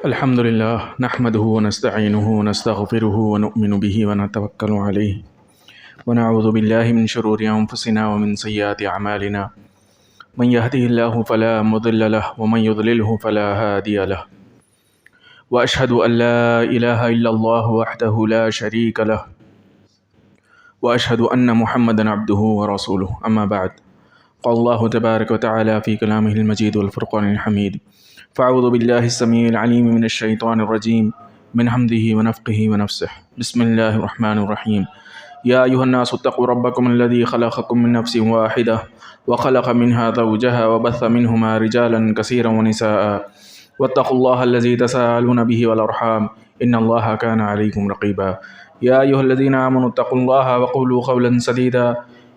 الحمد لله نحمده ونستعينه ونستغفره ونؤمن به ونتوكل عليه ونعوذ بالله من شرور أنفسنا ومن سيئات أعمالنا من يهده الله فلا مضل له ومن يضلله فلا هادي له وأشهد أن لا إله إلا الله وحده لا شريك له وأشهد أن محمدا عبده ورسوله أما بعد قال الله تبارك وتعالى في كلامه المجيد والفرقان الحميد فأعوذ بالله السميع العليم من الشيطان الرجيم من حمده ونفقه ونفسه بسم الله الرحمن الرحيم يا أيها الناس اتقوا ربكم الذي خلقكم من نفس واحدة وخلق منها زوجها وبث منهما رجالا كثيرا ونساء واتقوا الله الذي تساءلون به والأرحام إن الله كان عليكم رقيبا يا أيها الذين آمنوا اتقوا الله وقولوا قولا سديدا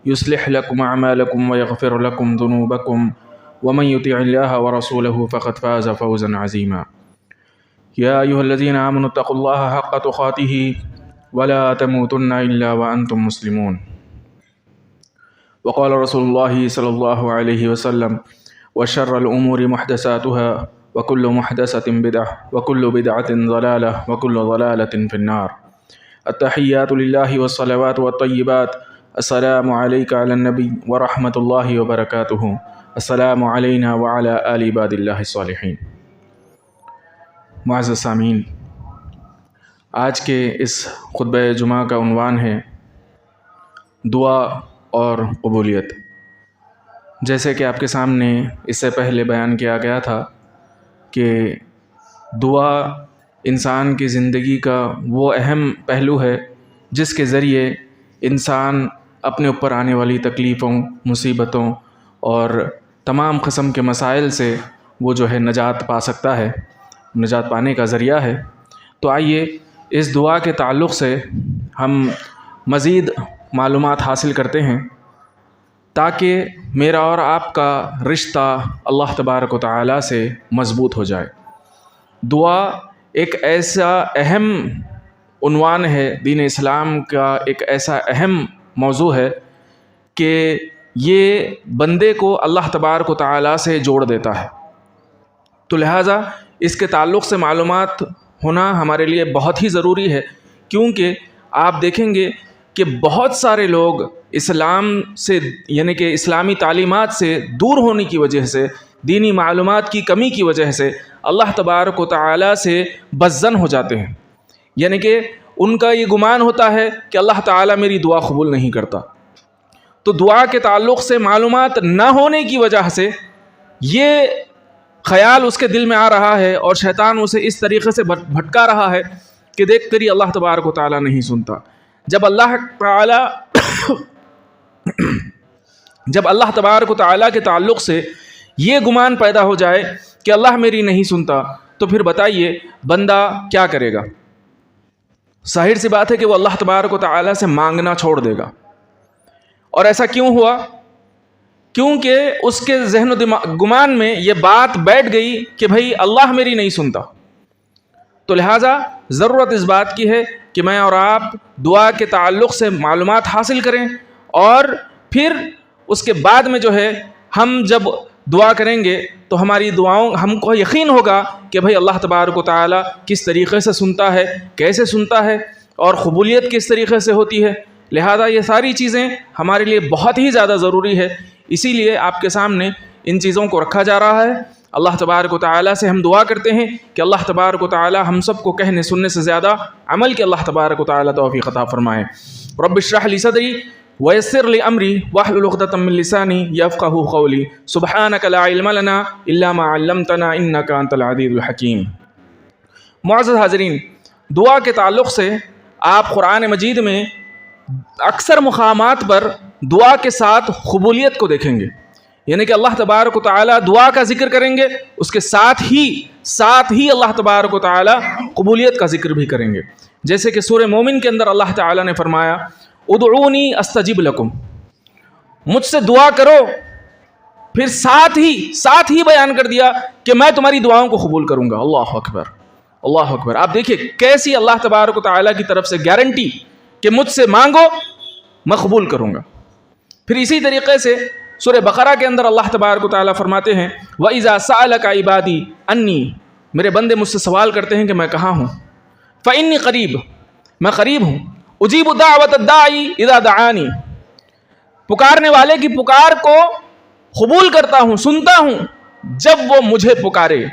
يصلح لكم أعمالكم ويغفر لكم ذنوبكم ومن يطع الله ورسوله فقد فاز فوزا عظيما يا أيها الذين آمنوا اتقوا الله حق تقاته ولا تموتن إلا وأنتم مسلمون وقال رسول الله صلى الله عليه وسلم وشر الأمور محدثاتها وكل محدثة بدعة وكل بدعة ضلالة وكل ضلالة في النار التحيات لله والصلوات والطيبات السلام عليك على النبي ورحمة الله وبركاته السلام علینا وعلی آل عباد اللہ الصالحین۔ معزز سامعین، آج کے اس خطبہ جمعہ کا عنوان ہے دعا اور قبولیت۔ جیسے کہ آپ کے سامنے اس سے پہلے بیان کیا گیا تھا کہ دعا انسان کی زندگی کا وہ اہم پہلو ہے جس کے ذریعے انسان اپنے اوپر آنے والی تکلیفوں، مصیبتوں اور تمام قسم کے مسائل سے وہ جو ہے نجات پا سکتا ہے، نجات پانے کا ذریعہ ہے۔ تو آئیے اس دعا کے تعلق سے ہم مزید معلومات حاصل کرتے ہیں تاکہ میرا اور آپ کا رشتہ اللہ تبارک و تعالیٰ سے مضبوط ہو جائے۔ دعا ایک ایسا اہم عنوان ہے دین اسلام کا، ایک ایسا اہم موضوع ہے کہ یہ بندے کو اللہ تبارک و تعالیٰ سے جوڑ دیتا ہے۔ تو لہٰذا اس کے تعلق سے معلومات ہونا ہمارے لیے بہت ہی ضروری ہے، کیونکہ آپ دیکھیں گے کہ بہت سارے لوگ اسلام سے یعنی کہ اسلامی تعلیمات سے دور ہونے کی وجہ سے، دینی معلومات کی کمی کی وجہ سے اللہ تبارک و تعالیٰ سے بدظن ہو جاتے ہیں، یعنی کہ ان کا یہ گمان ہوتا ہے کہ اللہ تعالیٰ میری دعا قبول نہیں کرتا۔ تو دعا کے تعلق سے معلومات نہ ہونے کی وجہ سے یہ خیال اس کے دل میں آ رہا ہے اور شیطان اسے اس طریقے سے بھٹکا رہا ہے کہ دیکھ تیری اللہ تبارک و تعالیٰ نہیں سنتا۔ جب اللہ تبارک و تعالیٰ کے تعلق سے یہ گمان پیدا ہو جائے کہ اللہ میری نہیں سنتا، تو پھر بتائیے بندہ کیا کرے گا؟ ظاہر سی بات ہے کہ وہ اللہ تبارک و تعالیٰ سے مانگنا چھوڑ دے گا۔ اور ایسا کیوں ہوا؟ کیونکہ اس کے ذہن و گمان میں یہ بات بیٹھ گئی کہ بھئی اللہ میری نہیں سنتا۔ تو لہٰذا ضرورت اس بات کی ہے کہ میں اور آپ دعا کے تعلق سے معلومات حاصل کریں، اور پھر اس کے بعد میں جو ہے ہم جب دعا کریں گے تو ہماری دعاؤں ہم کو یقین ہوگا کہ بھئی اللہ تبارک و تعالیٰ کس طریقے سے سنتا ہے، کیسے سنتا ہے، اور قبولیت کس طریقے سے ہوتی ہے۔ لہذا یہ ساری چیزیں ہمارے لیے بہت ہی زیادہ ضروری ہے، اسی لیے آپ کے سامنے ان چیزوں کو رکھا جا رہا ہے۔ اللہ تبارک و تعالیٰ سے ہم دعا کرتے ہیں کہ اللہ تبارک و تعالیٰ ہم سب کو کہنے سننے سے زیادہ عمل کے اللہ تبارک و تعالیٰ توفیق عطا فرمائے۔ رب اشرح لی صدری ویسر لی امری واحلل عقدۃ من لسانی یفقہوا قولی سبحانک لا علم لنا الا ما علمتنا انک انت العلیم الحکیم۔ معزز حاضرین، دعا کے تعلق سے آپ قرآن مجید میں اکثر مقامات پر دعا کے ساتھ قبولیت کو دیکھیں گے، یعنی کہ اللہ تبارک و تعالیٰ دعا کا ذکر کریں گے، اس کے ساتھ ہی اللہ تبارک و تعالیٰ قبولیت کا ذکر بھی کریں گے۔ جیسے کہ سورہ مومن کے اندر اللہ تعالیٰ نے فرمایا ادعونی استجب لکم، مجھ سے دعا کرو، پھر ساتھ ہی بیان کر دیا کہ میں تمہاری دعاؤں کو قبول کروں گا۔ اللہ اکبر، اللہ اکبر۔ آپ دیکھیے کیسی اللہ تبارک و تعالیٰ کی طرف سے گارنٹی کہ مجھ سے مانگو میں قبول کروں گا۔ پھر اسی طریقے سے سورہ بقرہ کے اندر اللہ تبارک و تعالیٰ فرماتے ہیں وَإِذَا سَأَلَكَ عِبَادِي أَنِّي میرے بندے مجھ سے سوال کرتے ہیں کہ میں کہاں ہوں، فإنی قریب، میں قریب ہوں، اجیب دعوت الداعی اذا دعانی، پکارنے والے کی پکار کو قبول کرتا ہوں، سنتا ہوں جب وہ مجھے پکارے۔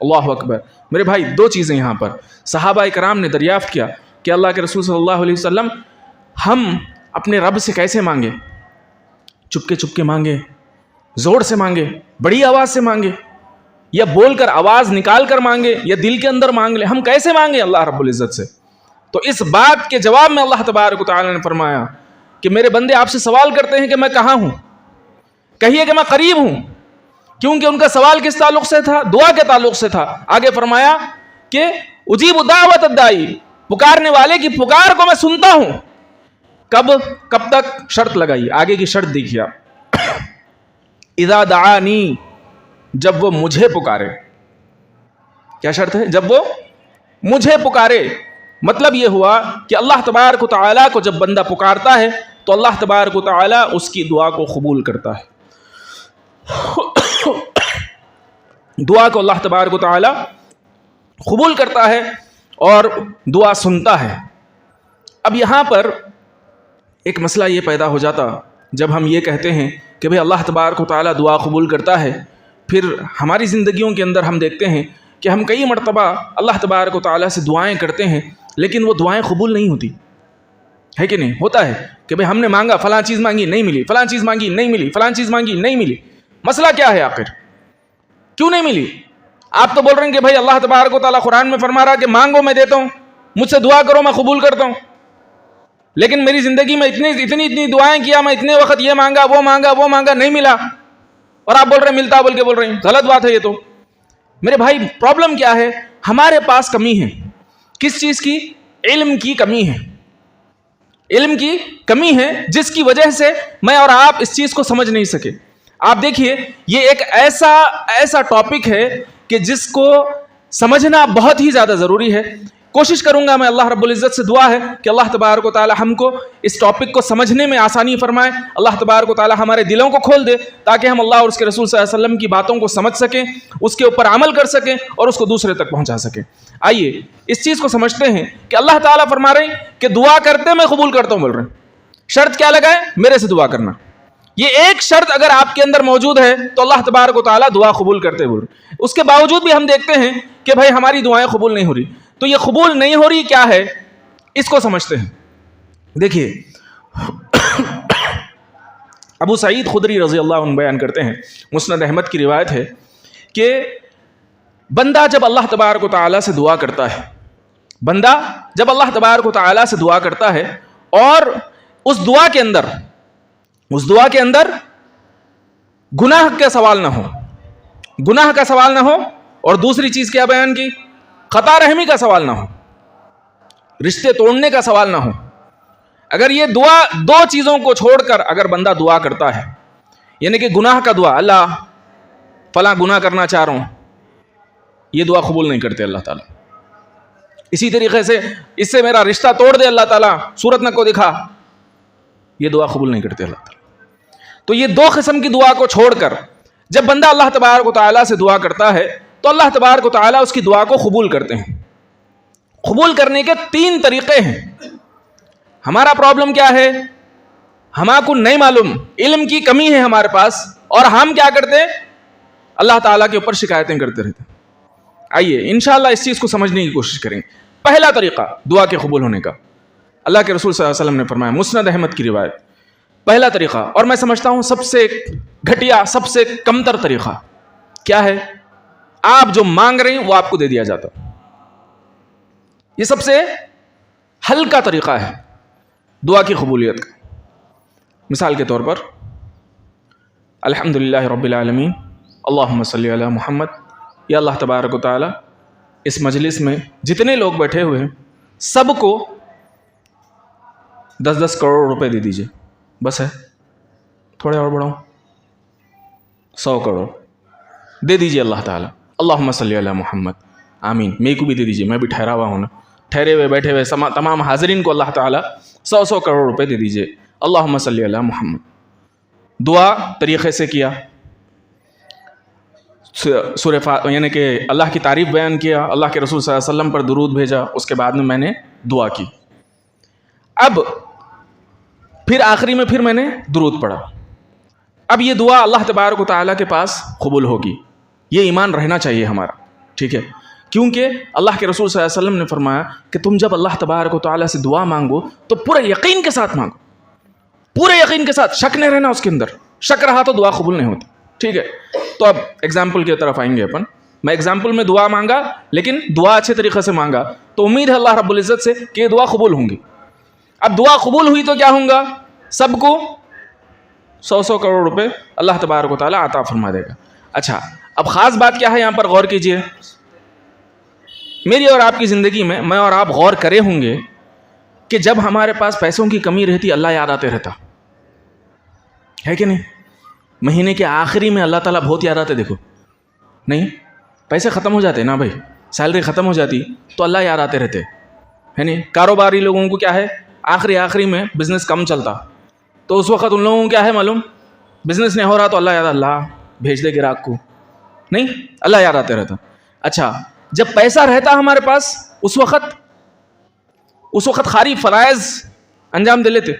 اللہ اکبر۔ میرے بھائی دو چیزیں یہاں پر صحابہ کرام نے دریافت کیا کہ اللہ کے رسول صلی اللہ علیہ وسلم ہم اپنے رب سے کیسے مانگے؟ چپکے چپکے مانگے، زور سے مانگے، بڑی آواز سے مانگے، یا بول کر آواز نکال کر مانگے، یا دل کے اندر مانگ لیں؟ ہم کیسے مانگے اللہ رب العزت سے؟ تو اس بات کے جواب میں اللہ تبارک و تعالی نے فرمایا کہ میرے بندے آپ سے سوال کرتے ہیں کہ میں کہاں ہوں، کہیے کہ میں قریب ہوں، کیونکہ ان کا سوال کس تعلق سے تھا؟ دعا کے تعلق سے تھا۔ آگے فرمایا کہ اجیب دعوت الداعی، پکارنے والے کی پکار کو میں سنتا ہوں۔ کب تک؟ شرط لگائی، آگے کی شرط دیکھیے آپ، اذا دعانی، جب وہ مجھے پکارے۔ کیا شرط ہے؟ جب وہ مجھے پکارے۔ مطلب یہ ہوا کہ اللہ تبارک و تعالیٰ کو جب بندہ پکارتا ہے تو اللہ تبارک و تعالیٰ اس کی دعا کو قبول کرتا ہے، دعا کو اللہ تبارک و تعالیٰ قبول کرتا ہے اور دعا سنتا ہے۔ اب یہاں پر ایک مسئلہ یہ پیدا ہو جاتا جب ہم یہ کہتے ہیں کہ بھئی اللہ تبارک و تعالیٰ دعا قبول کرتا ہے، پھر ہماری زندگیوں کے اندر ہم دیکھتے ہیں کہ ہم کئی مرتبہ اللہ تبارک و تعالیٰ سے دعائیں کرتے ہیں لیکن وہ دعائیں قبول نہیں ہوتی، ہے کہ نہیں؟ ہوتا ہے کہ بھئی ہم نے مانگا، فلاں چیز مانگی نہیں ملی، فلاں چیز مانگی نہیں ملی، فلاں چیز مانگی نہیں ملی۔ مسئلہ کیا ہے آخر؟ کیوں نہیں ملی؟ آپ تو بول رہے ہیں کہ بھئی اللہ تبارک و تعالیٰ قرآن میں فرما رہا کہ مانگو میں دیتا ہوں، مجھ سے دعا کرو میں قبول کرتا ہوں، لیکن میری زندگی میں اتنی دعائیں کیا، میں اتنے وقت یہ مانگا وہ مانگا نہیں ملا، اور آپ بول رہے ہیں ملتا بول کے بول رہے ہیں۔ غلط بات ہے یہ تو۔ میرے بھائی پرابلم کیا ہے؟ ہمارے پاس کمی ہے۔ کس چیز کی؟ علم کی کمی ہے، علم کی کمی ہے، جس کی وجہ سے میں اور آپ اس چیز کو سمجھ نہیں سکے۔ آپ دیکھیے یہ ایک ایسا ٹاپک ہے کہ جس کو سمجھنا بہت ہی زیادہ ضروری ہے۔ کوشش کروں گا میں، اللہ رب العزت سے دعا ہے کہ اللہ تبارک و تعالی ہم کو اس ٹاپک کو سمجھنے میں آسانی فرمائے، اللہ تبارک و تعالی ہمارے دلوں کو کھول دے تاکہ ہم اللہ اور اس کے رسول صلی اللہ علیہ وسلم کی باتوں کو سمجھ سکیں، اس کے اوپر عمل کر سکیں اور اس کو دوسرے تک پہنچا سکیں۔ آئیے اس چیز کو سمجھتے ہیں کہ اللہ تعالیٰ فرما رہے ہیں کہ دعا کرتے میں قبول کرتا ہوں، بول رہے ہیں۔ شرط کیا لگائے؟ میرے سے دعا کرنا۔ یہ ایک شرط اگر آپ کے اندر موجود ہے تو اللہ تبارک و تعالیٰ دعا قبول کرتے بول رہے ہیں۔ اس کے باوجود بھی ہم دیکھتے ہیں کہ بھائی ہماری دعائیں قبول نہیں ہو رہی، تو یہ قبول نہیں ہو رہی کیا ہے، اس کو سمجھتے ہیں۔ دیکھیے ابو سعید خدری رضی اللہ عنہ بیان کرتے ہیں، مسند احمد کی روایت ہے کہ بندہ جب اللہ تبارک و تعالیٰ سے دعا کرتا ہے، بندہ جب اللہ تبارک و تعالیٰ سے دعا کرتا ہے اور اس دعا کے اندر گناہ کا سوال نہ ہو، گناہ کا سوال نہ ہو، اور دوسری چیز کیا بیان کی؟ خطا رحمی کا سوال نہ ہو، رشتے توڑنے کا سوال نہ ہو۔ اگر یہ دعا دو چیزوں کو چھوڑ کر اگر بندہ دعا کرتا ہے، یعنی کہ گناہ کا دعا، اللہ فلاں گناہ کرنا چاہ رہا ہوں، یہ دعا قبول نہیں کرتے اللہ تعالیٰ۔ اسی طریقے سے اس سے میرا رشتہ توڑ دے اللہ تعالیٰ، صورت نہ کو دکھا، یہ دعا قبول نہیں کرتے اللہ تعالیٰ۔ تو یہ دو قسم کی دعا کو چھوڑ کر جب بندہ اللہ تبارک و تعالیٰ سے دعا کرتا ہے تو اللہ تبارک و تعالیٰ اس کی دعا کو قبول کرتے ہیں۔ قبول کرنے کے 3 طریقے ہیں۔ ہمارا پرابلم کیا ہے؟ ہمارا کو نہیں معلوم، علم کی کمی ہے ہمارے پاس، اور ہم کیا کرتے ہیں؟ اللہ تعالیٰ کے اوپر شکایتیں کرتے رہتے ہیں۔ آئیے انشاءاللہ اس چیز کو سمجھنے کی کوشش کریں۔ پہلا طریقہ دعا کے قبول ہونے کا، اللہ کے رسول صلی اللہ علیہ وسلم نے فرمایا، مسند احمد کی روایت، پہلا طریقہ، اور میں سمجھتا ہوں سب سے گھٹیا، سب سے کمتر طریقہ کیا ہے؟ آپ جو مانگ رہے ہیں وہ آپ کو دے دیا جاتا۔ یہ سب سے ہلکا طریقہ ہے دعا کی قبولیت کا۔ مثال کے طور پر الحمدللہ رب العالمین، اللہم صلی علی محمد، یا اللہ تبارک و تعالی اس مجلس میں جتنے لوگ بیٹھے ہوئے ہیں سب کو 10 کروڑ روپے دے دیجئے، بس ہے، تھوڑے اور بڑھاؤں، 100 کروڑ دے دیجئے اللہ تعالیٰ، اللہم صلی علی محمد، آمین۔ میرے کو بھی دے دیجئے، میں بھی ٹھہرا ہوا ہوں نا، ٹھہرے ہوئے بیٹھے ہوئے تمام حاضرین کو اللہ تعالیٰ 100 کروڑ روپے دے دیجئے، اللہم صلی علی محمد۔ دعا طریقے سے کیا، یعنی کہ اللہ کی تعریف بیان کیا، اللہ کے رسول صلی اللہ علیہ وسلم پر درود بھیجا، اس کے بعد میں نے دعا کی. اب پھر آخری میں پھر میں نے درود پڑھا. اب یہ دعا اللہ تبارک و تعالیٰ کے پاس قبول ہوگی. یہ ایمان رہنا چاہیے ہمارا، ٹھیک ہے؟ کیونکہ اللہ کے رسول صلی اللہ علیہ وسلم نے فرمایا کہ تم جب اللہ تبارک و تعالیٰ سے دعا مانگو تو پورے یقین کے ساتھ مانگو، پورے یقین کے ساتھ، شک نہیں رہنا اس کے اندر. شک رہا تو دعا قبول نہیں ہوتی، ٹھیک ہے؟ تو اب ایگزامپل کی طرف آئیں گے اپن. میں ایگزامپل میں دعا مانگا، لیکن دعا اچھے طریقے سے مانگا تو امید ہے اللہ رب العزت سے کہ یہ دعا قبول ہوں گی. اب دعا قبول ہوئی تو کیا ہوں گا؟ سب کو 100 کروڑ روپے اللہ تبارک و تعالیٰ عطا فرما دے گا. اچھا، اب خاص بات کیا ہے یہاں پر غور کیجئے. میری اور آپ کی زندگی میں اور آپ غور کرے ہوں گے کہ جب ہمارے پاس پیسوں کی کمی رہتی اللہ یاد آتے رہتا ہے کہ نہیں؟ مہینے کے آخری میں اللہ تعالیٰ بہت یاد آتے. دیکھو نہیں، پیسے ختم ہو جاتے نا بھائی، سیلری ختم ہو جاتی تو اللہ یاد آتے رہتے ہے نہیں؟ کاروباری لوگوں کو کیا ہے، آخری میں بزنس کم چلتا تو اس وقت ان لوگوں کو کیا ہے معلوم، بزنس نہیں ہو رہا تو اللہ یاد، اللہ بھیج دے گراہک کو، نہیں، اللہ یاد آتے رہتا. اچھا، جب پیسہ رہتا ہمارے پاس اس وقت خالی فرائض انجام دے لیتے.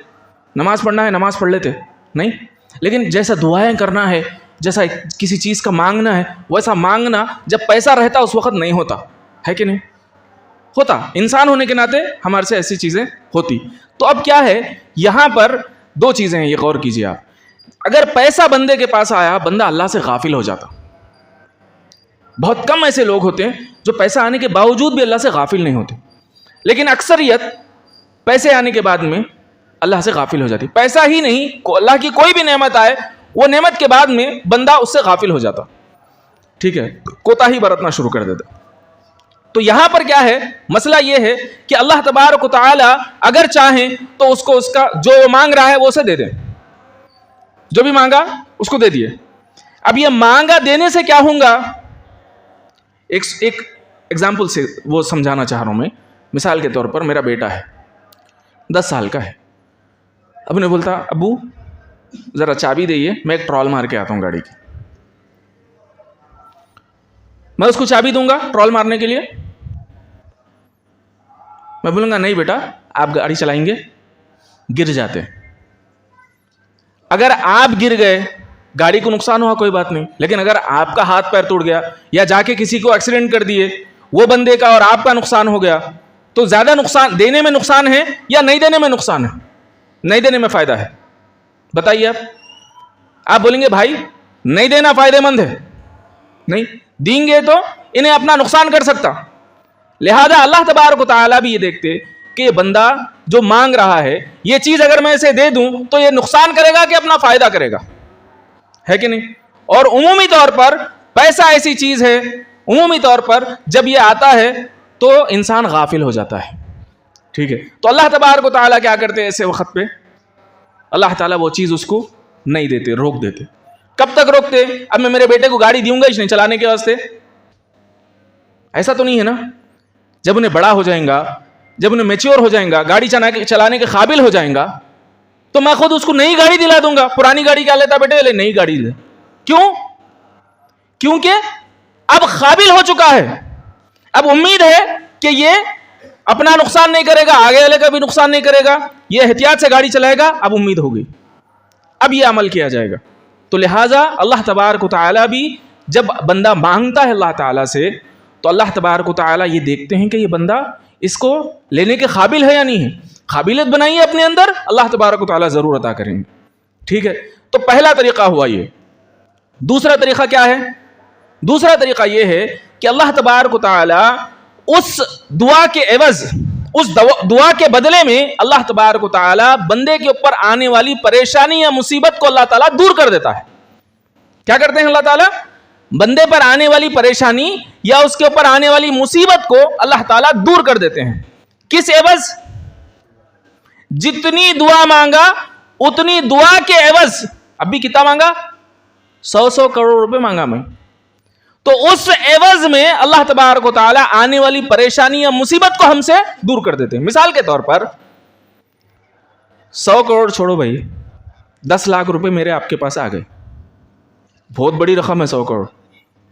نماز پڑھنا ہے نماز پڑھ لیتے، نہیں، لیکن جیسا دعائیں کرنا ہے، جیسا کسی چیز کا مانگنا ہے ویسا مانگنا جب پیسہ رہتا اس وقت نہیں ہوتا ہے کہ نہیں؟ ہوتا. انسان ہونے کے ناطے ہمارے سے ایسی چیزیں ہوتی. تو اب کیا ہے یہاں پر دو چیزیں ہیں، یہ غور کیجیے آپ. اگر پیسہ بندے کے پاس آیا، بندہ اللہ سے غافل ہو جاتا. بہت کم ایسے لوگ ہوتے ہیں جو پیسہ آنے کے باوجود بھی اللہ سے غافل نہیں ہوتے، لیکن اکثریت پیسے آنے کے بعد میں اللہ سے غافل ہو جاتی. پیسہ ہی نہیں، اللہ کی کوئی بھی نعمت آئے، وہ نعمت کے بعد میں بندہ اس سے غافل ہو جاتا، ٹھیک ہے، کوتاہی برتنا شروع کر دیتا. تو یہاں پر کیا ہے مسئلہ، یہ ہے کہ اللہ تبارک و تعالی اگر چاہیں تو اس کو اس کا جو مانگ رہا ہے وہ اسے دے دیں. جو بھی مانگا اس کو دے دیے. اب یہ مانگا دینے سے کیا ہوں گا، ایک ایگزامپل سے وہ سمجھانا چاہ رہا ہوں میں. مثال کے طور پر میرا بیٹا ہے، 10 سال کا ہے. اب نے بولتا ابو ذرا چابی دئیے، میں ایک ٹرال مار کے آتا ہوں گاڑی کی. میں اس کو چابی دوں گا ٹرال مارنے کے لیے؟ میں بولوں گا نہیں بیٹا، آپ گاڑی چلائیں گے گر جاتے. اگر آپ گر گئے گاڑی کو نقصان ہوا کوئی بات نہیں، لیکن اگر آپ کا ہاتھ پیر ٹوٹ گیا یا جا کے کسی کو ایکسیڈنٹ کر دیے، وہ بندے کا اور آپ کا نقصان ہو گیا، تو زیادہ نقصان دینے میں نقصان ہے یا نہیں دینے میں نقصان ہے؟ نہیں دینے میں فائدہ ہے. بتائیے آپ بولیں گے بھائی نہیں دینا فائدہ مند ہے. نہیں دیں گے تو انہیں اپنا نقصان کر سکتا. لہذا اللہ تبارک و تعالیٰ بھی یہ دیکھتے کہ یہ بندہ جو مانگ رہا ہے، یہ چیز اگر میں اسے دے دوں تو یہ نقصان کرے گا کہ اپنا فائدہ کرے گا، ہے کہ نہیں؟ اور عمومی طور پر پیسہ ایسی چیز ہے، عمومی طور پر جب یہ آتا ہے تو انسان غافل ہو جاتا ہے، ٹھیک ہے؟ تو اللہ تبارک و تعالیٰ کیا کرتے ایسے وقت پہ؟ اللہ تعالیٰ وہ چیز اس کو نہیں دیتے، روک دیتے. کب تک روکتے؟ اب میں میرے بیٹے کو گاڑی دوں گا اس نے چلانے کے واسطے، ایسا تو نہیں ہے نا. جب انہیں بڑا ہو جائیں گا، جب انہیں میچور ہو جائیں گا، گاڑی چلانے کے قابل ہو جائیں گا، تو میں خود اس کو نئی گاڑی دلا دوں گا. پرانی گاڑی کیا لیتا بیٹے؟ لے نئی گاڑی لے. کیوں؟ کیونکہ اب قابل ہو چکا ہے. اب امید ہے کہ یہ اپنا نقصان نہیں کرے گا، آگے والے کا بھی نقصان نہیں کرے گا، یہ احتیاط سے گاڑی چلائے گا. اب امید ہو گئی، اب یہ عمل کیا جائے گا. تو لہٰذا اللہ تبارک و تعالیٰ بھی جب بندہ مانگتا ہے اللہ تعالیٰ سے، تو اللہ تبارک و تعالیٰ یہ دیکھتے ہیں کہ یہ بندہ اس کو لینے کے قابل ہے یا نہیں ہے. قابلیت بنائیے اپنے اندر، اللہ تبارک و تعالیٰ ضرور عطا کریں گے، ٹھیک ہے؟ تو پہلا طریقہ ہوا یہ. دوسرا طریقہ کیا ہے؟ دوسرا طریقہ یہ ہے کہ اللہ تبارک و تعالیٰ اس دعا کے عوض، اس دعا کے بدلے میں اللہ تبارک و تعالیٰ بندے کے اوپر آنے والی پریشانی یا مصیبت کو اللہ تعالیٰ دور کر دیتا ہے. کیا کرتے ہیں اللہ تعالیٰ؟ بندے پر آنے والی پریشانی یا اس کے اوپر آنے والی مصیبت کو اللہ تعالیٰ دور کر دیتے ہیں. کس عوض؟ جتنی دعا مانگا اتنی دعا کے عوض. اب بھی کتنا مانگا؟ 100 کروڑ روپے مانگا میں، تو اس عوض میں اللہ تبارک و تعالیٰ آنے والی پریشانی یا مصیبت کو ہم سے دور کر دیتے ہیں. مثال کے طور پر 100 کروڑ چھوڑو بھائی، 10 لاکھ روپے میرے آپ کے پاس آ گئے. بہت بڑی رقم ہے 100 کروڑ،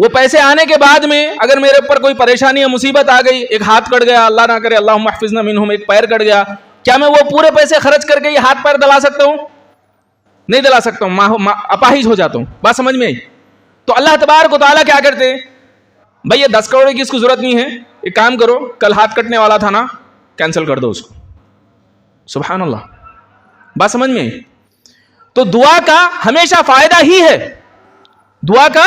وہ پیسے آنے کے بعد میں اگر میرے اوپر کوئی پریشانی یا مصیبت آ گئی, ایک ہاتھ کٹ گیا, اللہ نہ کرے, اللہم احفظنا منہم, ایک پیر کٹ گیا, کیا میں وہ پورے پیسے خرچ کر کے یہ ہاتھ پیر دلا سکتا ہوں؟ نہیں دلا سکتا ہوں, اپاہج ہو جاتا ہوں. بات سمجھ میں آئی؟ تو اللہ تبارک و تعالیٰ کیا کرتے ہیں, بھائی یہ 10 کروڑ کی اس کو ضرورت نہیں ہے, ایک کام کرو, کل ہاتھ کٹنے والا تھا نا, کینسل کر دو اس کو. سبحان اللہ. بات سمجھ میں آئی؟ تو دعا کا ہمیشہ فائدہ ہی ہے, دعا کا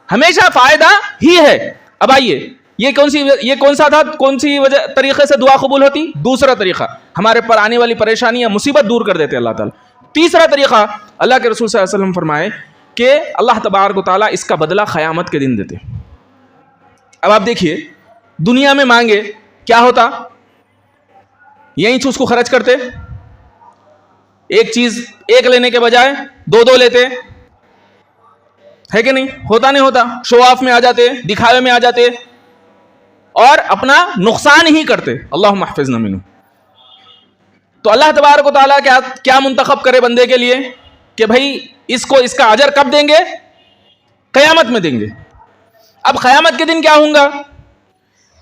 ہمیشہ فائدہ ہی ہے. اب آئیے, یہ کون سا تھا, کون سی وجہ طریقے سے دعا قبول ہوتی؟ دوسرا طریقہ, ہمارے پر آنے والی پریشانی یا مصیبت دور کر دیتے اللہ تعالیٰ. تیسرا طریقہ, اللہ کے رسول صلی اللہ علیہ وسلم فرمائے کہ اللہ تبارک و تعالیٰ اس کا بدلہ قیامت کے دن دیتے. اب آپ دیکھیے, دنیا میں مانگے کیا ہوتا, یہیں سے اس کو خرچ کرتے, ایک چیز ایک لینے کے بجائے 2 لیتے, ہے کہ نہیں؟ ہوتا نہیں ہوتا, شو آف میں آ جاتے, دکھاوے میں آ جاتے اور اپنا نقصان ہی کرتے. اللہم احفظنا منہ. تو اللہ تبارک و تعالیٰ کیا منتخب کرے بندے کے لیے کہ بھائی اس کو اس کا اجر کب دیں گے؟ قیامت میں دیں گے. اب قیامت کے دن کیا ہوں گا؟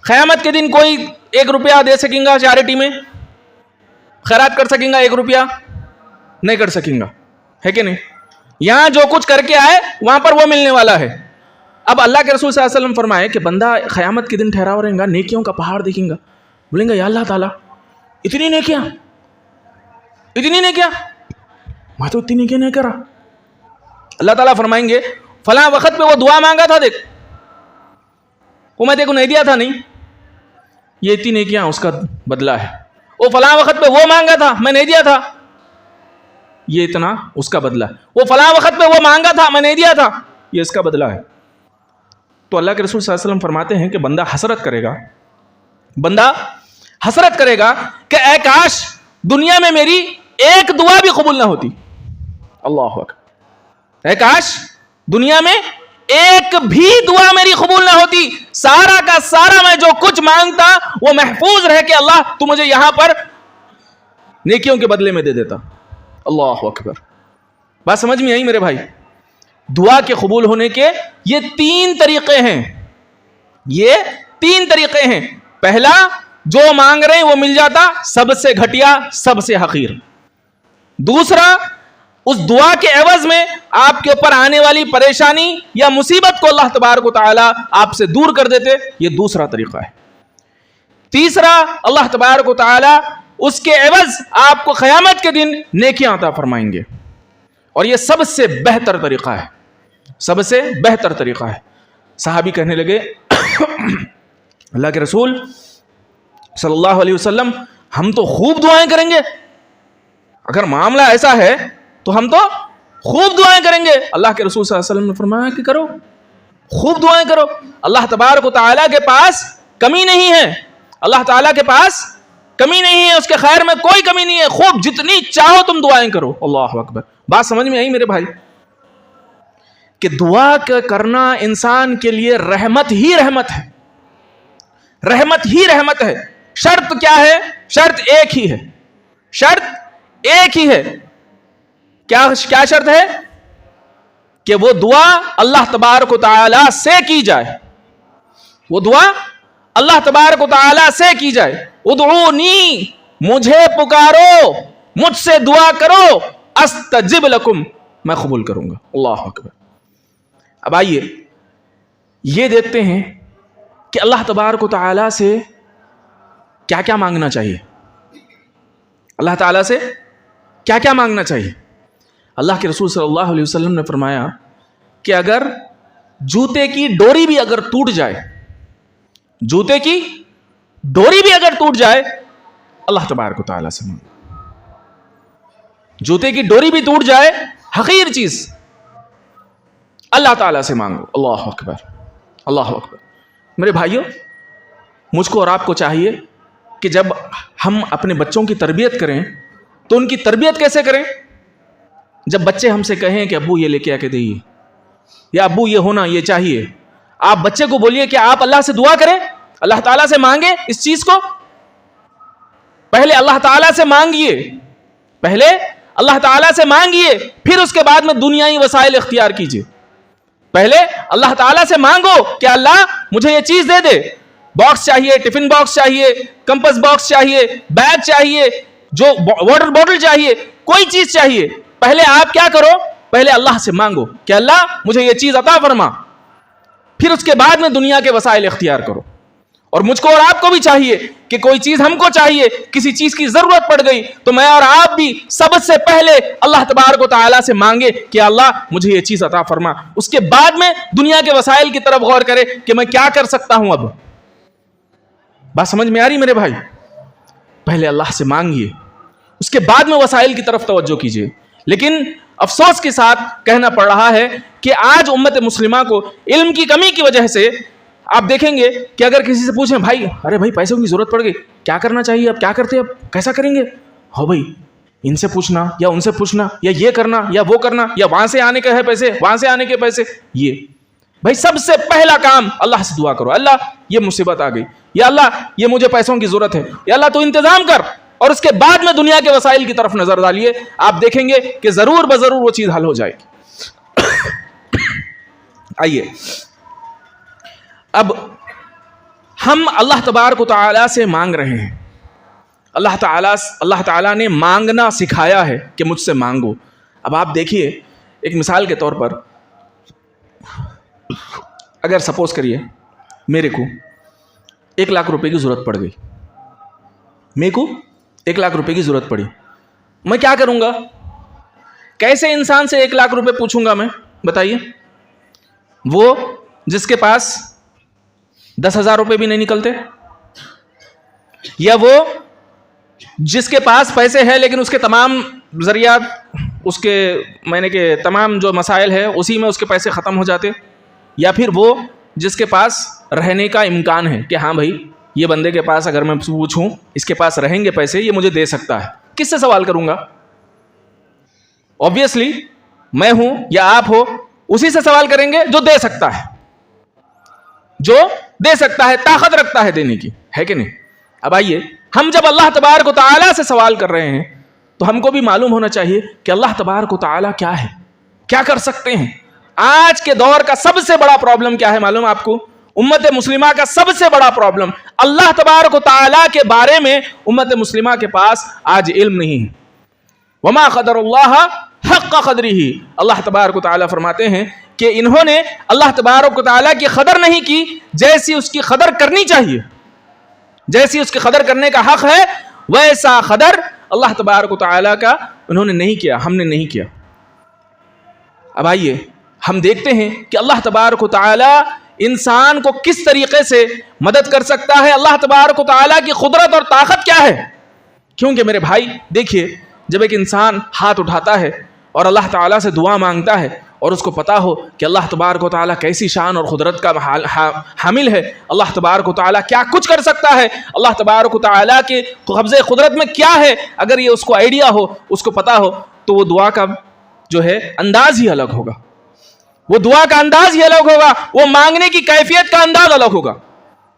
قیامت کے دن کوئی 1 روپیہ دے سکیں گا چیریٹی میں, خیرات کر سکیں گا 1 روپیہ؟ نہیں کر سکیں گا, ہے کہ نہیں؟ یہاں جو کچھ کر کے آئے وہاں پر وہ ملنے والا ہے. اب اللہ کے رسول صلی اللہ علیہ وسلم فرمائے کہ بندہ قیامت کے دن ٹھہرا رہے گا, نیکیوں کا پہاڑ دیکھیں گا, بولیں گا یا اللہ تعالیٰ اتنی نیکیاں, میں تو اتنی نیکیاں نہیں کرا. اللہ تعالیٰ فرمائیں گے فلاں وقت پہ وہ دعا مانگا تھا, دیکھ وہ میں دیکھو نہیں دیا تھا, نہیں, یہ اتنی نیکیاں اس کا بدلہ ہے. وہ فلاں وقت پہ وہ مانگا تھا, میں نہیں دیا تھا, یہ اتنا اس کا بدلہ ہے. وہ فلاں وقت پہ وہ مانگا تھا, میں نہیں دیا تھا, یہ اس کا بدلہ ہے. تو اللہ کے رسول صلی اللہ علیہ وسلم فرماتے ہیں کہ بندہ حسرت کرے گا کہ اے کاش دنیا میں میری ایک دعا بھی قبول نہ ہوتی. اللہ اکبر. اے کاش دنیا میں ایک بھی دعا میری قبول نہ ہوتی, سارا کا سارا میں جو کچھ مانگتا وہ محفوظ رہ کے اللہ تو مجھے یہاں پر نیکیوں کے بدلے میں دے دیتا. اللہ اکبر. بات سمجھ میں آئی میرے بھائی؟ دعا کے قبول ہونے کے یہ 3 طریقے ہیں, یہ 3 طریقے ہیں. پہلا, جو مانگ رہے ہیں وہ مل جاتا, سب سے گھٹیا, سب سے حقیر. دوسرا, اس دعا کے عوض میں آپ کے اوپر آنے والی پریشانی یا مصیبت کو اللہ تبارک و تعالی آپ سے دور کر دیتے, یہ دوسرا طریقہ ہے. تیسرا, اللہ تبارک و تعالی اس کے عوض آپ کو قیامت کے دن نیکیاں عطا فرمائیں گے, اور یہ سب سے بہتر طریقہ ہے, سب سے بہتر طریقہ ہے. صحابی کہنے لگے اللہ کے رسول صلی اللہ علیہ وسلم ہم تو خوب دعائیں کریں گے, اگر معاملہ ایسا ہے تو ہم تو خوب دعائیں کریں گے. اللہ کے رسول صلی اللہ علیہ وسلم نے فرمایا کہ کرو, خوب دعائیں کرو, اللہ تبارک و تعالیٰ کے پاس کمی نہیں ہے, اللہ تعالیٰ کے پاس کمی نہیں ہے, اس کے خیر میں کوئی کمی نہیں ہے, خوب جتنی چاہو تم دعائیں کرو. اللہ اکبر. بات سمجھ میں آئی میرے بھائی کہ دعا کرنا انسان کے لیے رحمت ہی رحمت ہے, رحمت ہی رحمت ہے. شرط کیا ہے؟ شرط ایک ہی ہے, شرط ایک ہی ہے. کیا شرط ہے؟ کہ وہ دعا اللہ تبارک و تعالی سے کی جائے, وہ دعا اللہ تبارک و تعالی سے کی جائے. ادعونی, مجھے پکارو, مجھ سے دعا کرو, استجب لکم, میں قبول کروں گا. اللہ اکبر. اب آئیے یہ دیکھتے ہیں کہ اللہ تبارک و تعالی سے کیا کیا مانگنا چاہیے, اللہ تعالی سے کیا کیا مانگنا چاہیے. اللہ کے رسول صلی اللہ علیہ وسلم نے فرمایا کہ اگر جوتے کی ڈوری بھی اگر ٹوٹ جائے, جوتے کی ڈوری بھی اگر ٹوٹ جائے, اللہ تبارک و تعالیٰ سے مانگو. جوتے کی ڈوری بھی ٹوٹ جائے, حقیر چیز, اللہ تعالیٰ سے مانگو. اللہ اکبر, اللہ اکبر. میرے بھائیوں, مجھ کو اور آپ کو چاہیے کہ جب ہم اپنے بچوں کی تربیت کریں تو ان کی تربیت کیسے کریں؟ جب بچے ہم سے کہیں کہ ابو یہ لے کے آ کے دئیے, یا ابو یہ ہونا یہ چاہیے, آپ بچے کو بولیے کہ آپ اللہ سے دعا کریں, اللہ تعالیٰ سے مانگیں اس چیز کو. پہلے اللہ تعالیٰ سے مانگیے, پہلے اللہ تعالیٰ سے مانگیے, پھر اس کے بعد میں دنیائی وسائل اختیار کیجیے. پہلے اللہ تعالیٰ سے مانگو کہ اللہ مجھے یہ چیز دے دے، باکس چاہیے، ٹفن باکس چاہیے، کمپس باکس چاہیے، بیگ چاہیے، جو واٹر بوٹل چاہیے، کوئی چیز چاہیے، پہلے آپ کیا کرو؟ پہلے اللہ سے مانگو کہ اللہ مجھے یہ چیز عطا فرما، پھر اس کے بعد میں دنیا کے وسائل اختیار کرو۔ اور مجھ کو اور آپ کو بھی چاہیے کہ کوئی چیز ہم کو چاہیے، کسی چیز کی ضرورت پڑ گئی تو میں اور آپ بھی سب سے پہلے اللہ تبارک و تعالیٰ سے مانگے کہ اللہ مجھے یہ چیز عطا فرما، اس کے بعد میں دنیا کے وسائل کی طرف غور کرے کہ میں کیا کر سکتا ہوں۔ اب بات سمجھ میں آ رہی میرے بھائی؟ پہلے اللہ سے مانگیے، اس کے بعد میں وسائل کی طرف توجہ کیجیے۔ لیکن افسوس کے ساتھ کہنا پڑ رہا ہے کہ آج امت مسلمہ کو علم کی کمی کی وجہ سے آپ دیکھیں گے کہ اگر کسی سے پوچھیں بھائی ارے بھائی پیسوں کی ضرورت پڑ گئی، کیا کرنا چاہیے، اب کیا کرتے ہیں، اب کیسا کریں گے؟ ہو بھائی ان سے پوچھنا یا ان سے پوچھنا یا یہ کرنا یا وہ کرنا یا وہاں سے آنے کے ہے پیسے، وہاں سے آنے کے پیسے، یہ بھائی سب سے پہلا کام اللہ سے دعا کرو، اللہ یہ مصیبت آ گئی، یا اللہ یہ مجھے پیسوں کی ضرورت ہے، یا اللہ تو انتظام کر، اور اس کے بعد میں دنیا کے وسائل کی طرف نظر ڈالیے، آپ دیکھیں گے کہ ضرور بضرور وہ چیز حل ہو جائے گی۔ آئیے اب ہم اللہ تبارک و تعالیٰ سے مانگ رہے ہیں، اللہ تعالیٰ نے مانگنا سکھایا ہے کہ مجھ سے مانگو۔ اب آپ دیکھیے ایک مثال کے طور پر، اگر سپوز کریے میرے کو 1 لاکھ روپے کی ضرورت پڑ گئی، میرے کو 1 لاکھ روپے کی ضرورت پڑی، میں کیا کروں گا؟ کیسے انسان سے 1 لاکھ روپے پوچھوں گا میں؟ بتائیے، وہ جس کے پاس 10,000 روپے بھی نہیں نکلتے، یا وہ جس کے پاس پیسے ہیں لیکن اس کے تمام ذریعات، اس کے میں کہ تمام جو مسائل ہے اسی میں اس کے پیسے ختم ہو جاتے، یا پھر وہ جس کے پاس رہنے کا امکان ہے کہ ہاں بھائی یہ بندے کے پاس اگر میں پوچھوں اس کے پاس رہیں گے پیسے، یہ مجھے دے سکتا ہے، کس سے سوال کروں گا؟ obviously میں ہوں یا آپ ہو، اسی سے سوال کریں گے جو دے سکتا ہے، جو دے سکتا ہے، طاقت رکھتا ہے دینے کی، ہے کہ نہیں؟ اب آئیے ہم جب اللہ تبارک و تعالیٰ سے سوال کر رہے ہیں تو ہم کو بھی معلوم ہونا چاہیے کہ اللہ تبارک و تعالیٰ کیا ہے، کیا کر سکتے ہیں۔ آج کے دور کا سب سے بڑا پرابلم کیا ہے معلوم آپ کو؟ امت مسلمہ کا سب سے بڑا پرابلم، اللہ تبارک و تعالیٰ کے بارے میں امت مسلمہ کے پاس آج علم نہیں ہے۔ وما قدر اللہ حق قدرہ، اللہ تبارک و تعالیٰ فرماتے ہیں کہ انہوں نے اللہ تبارک و تعالیٰ کی قدر نہیں کی جیسی اس کی قدر کرنی چاہیے، جیسی اس کی قدر کرنے کا حق ہے ویسا قدر اللہ تبارک و تعالیٰ کا انہوں نے نہیں کیا، ہم نے نہیں کیا۔ اب آئیے ہم دیکھتے ہیں کہ اللہ تبارک و تعالیٰ انسان کو کس طریقے سے مدد کر سکتا ہے، اللہ تبارک و تعالیٰ کی قدرت اور طاقت کیا ہے۔ کیونکہ میرے بھائی دیکھیے، جب ایک انسان ہاتھ اٹھاتا ہے اور اللہ تعالیٰ سے دعا مانگتا ہے اور اس کو پتا ہو کہ اللہ تبارک و تعالیٰ کیسی شان اور قدرت کا حامل ہے، اللہ تبارک و تعالیٰ کیا کچھ کر سکتا ہے، اللہ تبارک و تعالیٰ کے قبضے قدرت میں کیا ہے، اگر یہ اس کو آئیڈیا ہو، اس کو پتا ہو، تو وہ دعا کا جو ہے انداز ہی الگ ہوگا، وہ دعا کا انداز ہی الگ ہوگا، وہ مانگنے کی کیفیت کا انداز الگ ہوگا۔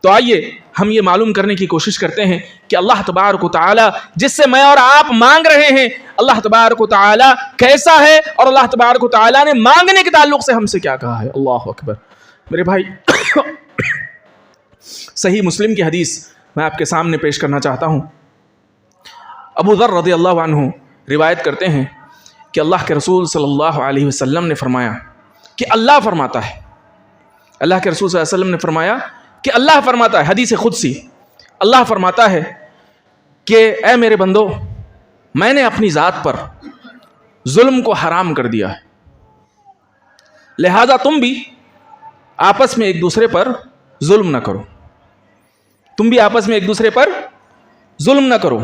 تو آئیے ہم یہ معلوم کرنے کی کوشش کرتے ہیں کہ اللہ تبارک و تعالیٰ جس سے میں اور آپ مانگ رہے ہیں، اللہ تبارک و تعالیٰ کیسا ہے، اور اللہ تبارک و تعالیٰ نے مانگنے کے تعلق سے ہم سے کیا کہا ہے۔ اللہ اکبر میرے بھائی، صحیح مسلم کی حدیث میں آپ کے سامنے پیش کرنا چاہتا ہوں۔ ابو ذر رضی اللہ عنہ روایت کرتے ہیں کہ اللہ کے رسول صلی اللہ علیہ وسلم نے فرمایا کہ اللہ فرماتا ہے، اللہ کے رسول صلی اللہ علیہ وسلم نے فرمایا کہ اللہ فرماتا ہے، حدیث قدسی، اللہ فرماتا ہے کہ اے میرے بندو، میں نے اپنی ذات پر ظلم کو حرام کر دیا ہے، لہذا تم بھی آپس میں ایک دوسرے پر ظلم نہ کرو، تم بھی آپس میں ایک دوسرے پر ظلم نہ کرو۔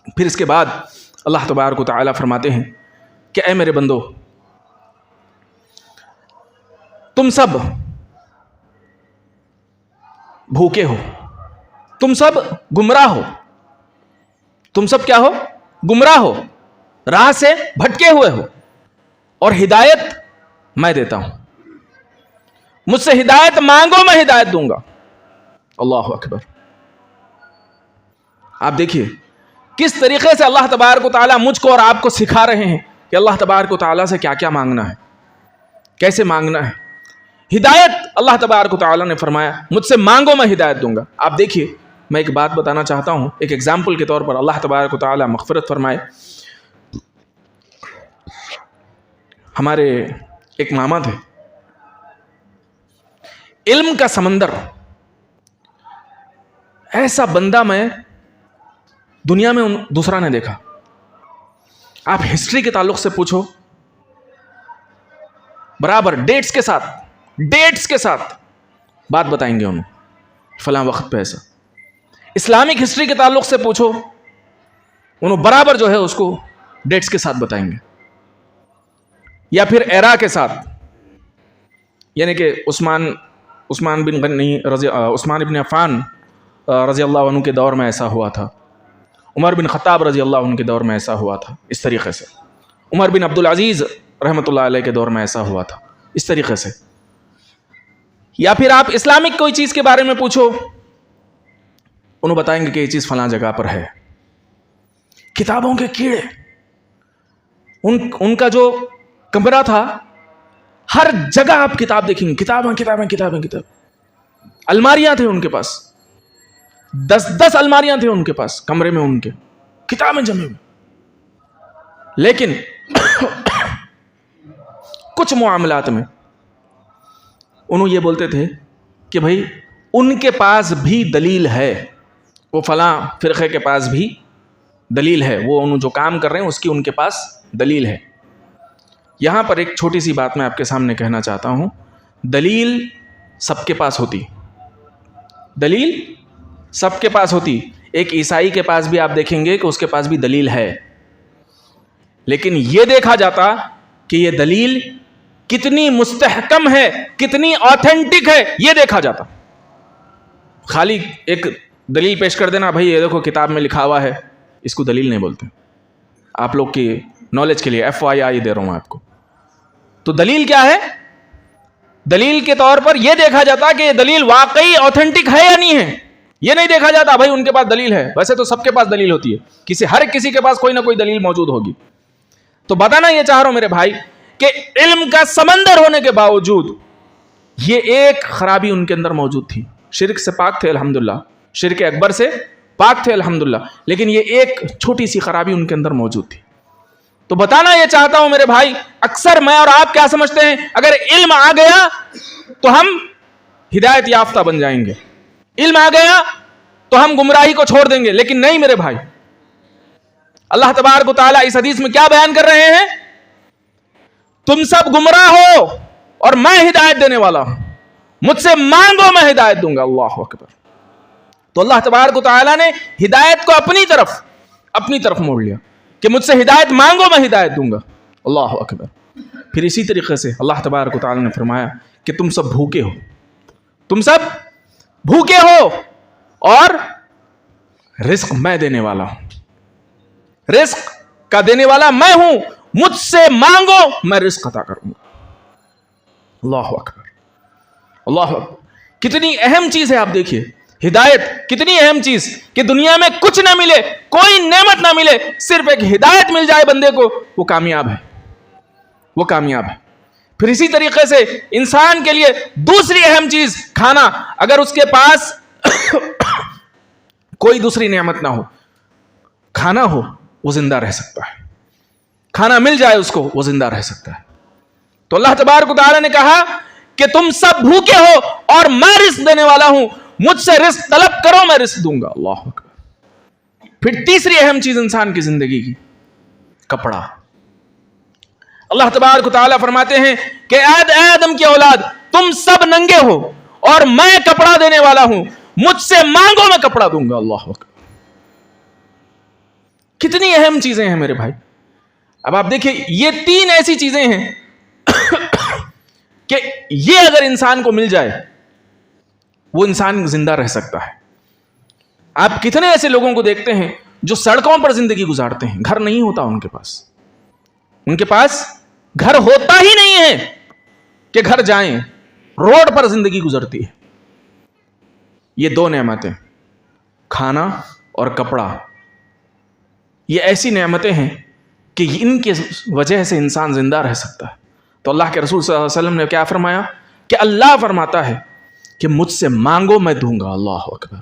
پھر اس کے بعد اللہ تبارک و تعالیٰ فرماتے ہیں کہ اے میرے بندو، تم سب بھوکے ہو، تم سب گمراہ ہو، تم سب کیا ہو؟ گمراہ ہو، راہ سے بھٹکے ہوئے ہو، اور ہدایت میں دیتا ہوں، مجھ سے ہدایت مانگو میں ہدایت دوں گا۔ اللہ اکبر۔ آپ دیکھیے کس طریقے سے اللہ تبارک و تعالیٰ مجھ کو اور آپ کو سکھا رہے ہیں کہ اللہ تبارک و تعالیٰ سے کیا کیا مانگنا ہے، کیسے مانگنا ہے۔ ہدایت اللہ تبارک و تعالیٰ نے فرمایا مجھ سے مانگو میں ہدایت دوں گا۔ آپ دیکھیے، میں ایک بات بتانا چاہتا ہوں، ایک ایگزامپل کے طور پر اللہ تبارک و تعالیٰ مغفرت فرمائے۔ ہمارے ایک ماما تھے، علم کا سمندر، ایسا بندہ میں دنیا میں دوسرا نے دیکھا۔ آپ ہسٹری کے تعلق سے پوچھو، برابر ڈیٹس کے ساتھ بات بتائیں گے انہوں، فلاں وقت پہ ایسا۔ اسلامک ہسٹری کے تعلق سے پوچھو، انہوں برابر جو ہے اس کو ڈیٹس کے ساتھ بتائیں گے، یا پھر ایرا کے ساتھ، یعنی کہ عثمان بن عفان رضی اللہ عنہ کے دور میں ایسا ہوا تھا، عمر بن خطاب رضی اللہ عنہ کے دور میں ایسا ہوا تھا، اس طریقے سے عمر بن عبدالعزیز رحمۃ اللہ علیہ کے دور میں ایسا ہوا تھا، اس طریقے سے۔ یا پھر آپ اسلامک کوئی چیز کے بارے میں پوچھو، انہوں بتائیں گے کہ یہ چیز فلاں جگہ پر ہے۔ کتابوں کے کیڑے، ان کا جو کمرہ تھا، ہر جگہ آپ کتاب دیکھیں گے، کتابیں، الماریاں تھے ان کے پاس، 10 الماریاں تھے ان کے پاس کمرے میں، ان کے کتابیں جمع ہوئی۔ لیکن کچھ معاملات میں انہوں یہ بولتے تھے کہ بھائی ان کے پاس بھی دلیل ہے، وہ فلاں فرقے کے پاس بھی دلیل ہے، وہ انہوں جو کام کر رہے ہیں اس کی ان کے پاس دلیل ہے۔ یہاں پر ایک چھوٹی سی بات میں آپ کے سامنے کہنا چاہتا ہوں، دلیل سب کے پاس ہوتی، دلیل سب کے پاس ہوتی۔ ایک عیسائی کے پاس بھی آپ دیکھیں گے کہ اس کے پاس بھی دلیل ہے، لیکن یہ دیکھا جاتا کہ یہ دلیل کتنی مستحکم ہے، کتنی آتھینٹک ہے، یہ دیکھا جاتا۔ خالی ایک دلیل پیش کر دینا، بھائی یہ دیکھو کتاب میں لکھا ہوا ہے، اس کو دلیل نہیں بولتے۔ آپ لوگ کی نالج کے لیے FYI دے رہا ہوں آپ کو۔ تو دلیل کیا ہے؟ دلیل کے طور پر یہ دیکھا جاتا کہ یہ دلیل واقعی آتھینٹک ہے یا نہیں ہے، یہ نہیں دیکھا جاتا بھائی ان کے پاس دلیل ہے۔ ویسے تو سب کے پاس دلیل ہوتی ہے، ہر کسی کے پاس کوئی نہ کوئی دلیل موجود ہوگی۔ تو بتانا یہ چاہ رہا ہوں میرے بھائی کہ علم کا سمندر ہونے کے باوجود یہ ایک خرابی ان کے اندر موجود تھی۔ شرک سے پاک تھے الحمدللہ، شرک اکبر سے پاک تھے الحمدللہ، لیکن یہ ایک چھوٹی سی خرابی ان کے اندر موجود تھی۔ تو بتانا یہ چاہتا ہوں میرے بھائی، اکثر میں اور آپ کیا سمجھتے ہیں، اگر علم آ گیا تو ہم ہدایت یافتہ بن جائیں گے، علم آ گیا تو ہم گمراہی کو چھوڑ دیں گے، لیکن نہیں میرے بھائی۔ اللہ تبارک و تعالیٰ اس حدیث میں کیا بیان کر رہے ہیں؟ تم سب گمراہ ہو اور میں ہدایت دینے والا ہوں، مجھ سے مانگو میں ہدایت دوں گا۔ اللہ اکبر۔ تو اللہ تبارک و تعالیٰ نے ہدایت کو اپنی طرف موڑ لیا کہ مجھ سے ہدایت مانگو میں ہدایت دوں گا۔ اللہ اکبر۔ پھر اسی طریقے سے اللہ تبارک و تعالیٰ نے فرمایا کہ تم سب بھوکے ہو اور رزق میں دینے والا ہوں، رزق کا دینے والا میں ہوں، مجھ سے مانگو میں رزق عطا کروں گا۔ اللہ اکبر، اللہ اکبر۔ کتنی اہم چیز ہے، آپ دیکھیے ہدایت کتنی اہم چیز، کہ دنیا میں کچھ نہ ملے، کوئی نعمت نہ ملے، صرف ایک ہدایت مل جائے بندے کو، وہ کامیاب ہے، وہ کامیاب ہے۔ پھر اسی طریقے سے انسان کے لیے دوسری اہم چیز کھانا، اگر اس کے پاس کوئی دوسری نعمت نہ ہو، کھانا ہو، وہ زندہ رہ سکتا ہے، کھانا مل جائے اس کو، وہ زندہ رہ سکتا ہے۔ تو اللہ تبارک و تعالیٰ نے کہا کہ تم سب بھوکے ہو اور میں رزق دینے والا ہوں، مجھ سے رزق طلب کرو میں رزق دوں گا۔ اللہ اکبر۔ پھر تیسری اہم چیز انسان کی زندگی کی، کپڑا۔ اللہ تبارک و تعالیٰ فرماتے ہیں کہ اے آدم کی اولاد، تم سب ننگے ہو اور میں کپڑا دینے والا ہوں، مجھ سے مانگو میں کپڑا دوں گا۔ اللہ اکبر۔ کتنی اہم چیزیں ہیں میرے بھائی۔ اب آپ دیکھیں یہ 3 ایسی چیزیں ہیں کہ یہ اگر انسان کو مل جائے وہ انسان زندہ رہ سکتا ہے۔ آپ کتنے ایسے لوگوں کو دیکھتے ہیں جو سڑکوں پر زندگی گزارتے ہیں، گھر نہیں ہوتا ان کے پاس گھر ہوتا ہی نہیں ہے کہ گھر جائیں، روڈ پر زندگی گزرتی ہے۔ یہ 2 نعمتیں، کھانا اور کپڑا، یہ ایسی نعمتیں ہیں کہ ان کے وجہ سے انسان زندہ رہ سکتا ہے. تو اللہ کے رسول صلی اللہ علیہ وسلم نے کیا فرمایا کہ اللہ فرماتا ہے کہ مجھ سے مانگو میں دوں گا. اللہ اکبر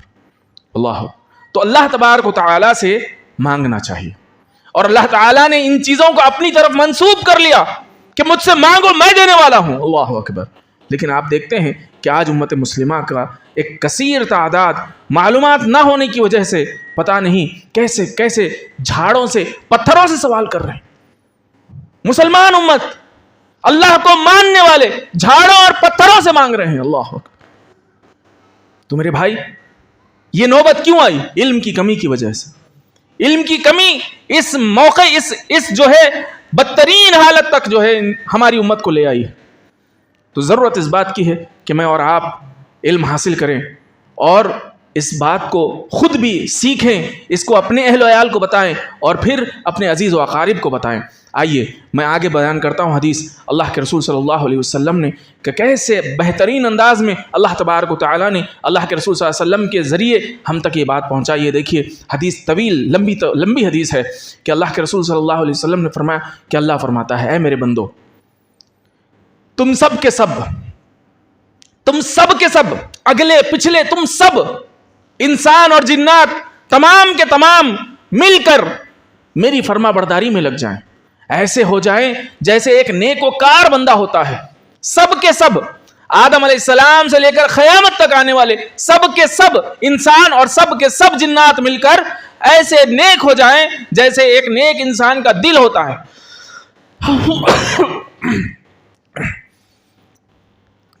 اللہ. تو اللہ تبارک و تعالیٰ سے مانگنا چاہیے, اور اللہ تعالیٰ نے ان چیزوں کو اپنی طرف منسوب کر لیا کہ مجھ سے مانگو میں دینے والا ہوں. اللہ اکبر. لیکن آپ دیکھتے ہیں کہ آج امت مسلمہ کا ایک کثیر تعداد معلومات نہ ہونے کی وجہ سے پتہ نہیں کیسے کیسے جھاڑوں سے پتھروں سے سوال کر رہے ہیں. مسلمان امت اللہ کو ماننے والے جھاڑوں اور پتھروں سے مانگ رہے ہیں. اللہ اکبر. تو میرے بھائی یہ نوبت کیوں آئی؟ علم کی کمی کی وجہ سے. علم کی کمی اس موقع اس جو ہے بدترین حالت تک جو ہے ہماری امت کو لے آئی ہے. تو ضرورت اس بات کی ہے کہ میں اور آپ علم حاصل کریں اور اس بات کو خود بھی سیکھیں, اس کو اپنے اہل و عیال کو بتائیں اور پھر اپنے عزیز و اقارب کو بتائیں. آئیے میں آگے بیان کرتا ہوں حدیث اللہ کے رسول صلی اللہ علیہ وسلم نے کہ کیسے بہترین انداز میں اللہ تبارک و تعالیٰ نے اللہ کے رسول صلی اللہ علیہ وسلم کے ذریعے ہم تک یہ بات پہنچائی ہے. دیکھیے حدیث طویل لمبی حدیث ہے کہ اللہ کے رسول صلی اللہ علیہ وسلم نے فرمایا کہ اللہ فرماتا ہے اے میرے بندو تم سب کے سب اگلے پچھلے تم سب انسان اور جنات تمام کے تمام مل کر میری فرما برداری میں لگ جائیں. ایسے ہو جائیں جیسے ایک نیک و کار بندہ ہوتا ہے. سب کے سب آدم علیہ السلام سے لے کر قیامت تک آنے والے سب کے سب انسان اور سب کے سب جنات مل کر ایسے نیک ہو جائیں جیسے ایک نیک انسان کا دل ہوتا ہے.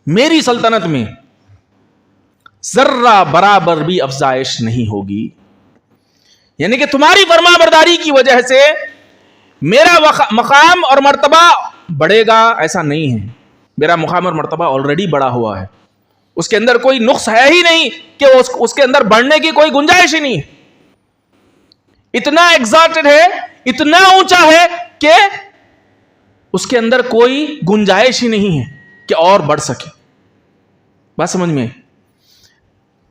میری سلطنت میں ذرہ برابر بھی افزائش نہیں ہوگی. یعنی کہ تمہاری فرما برداری کی وجہ سے میرا مقام اور مرتبہ بڑھے گا ایسا نہیں ہے. میرا مقام اور مرتبہ آلریڈی بڑا ہوا ہے, اس کے اندر کوئی نقص ہے ہی نہیں کہ اس کے اندر بڑھنے کی کوئی گنجائش ہی نہیں. اتنا ایگزالٹڈ ہے, اتنا اونچا ہے کہ اس کے اندر کوئی گنجائش ہی نہیں ہے کہ اور بڑھ سکے. بات سمجھ میں؟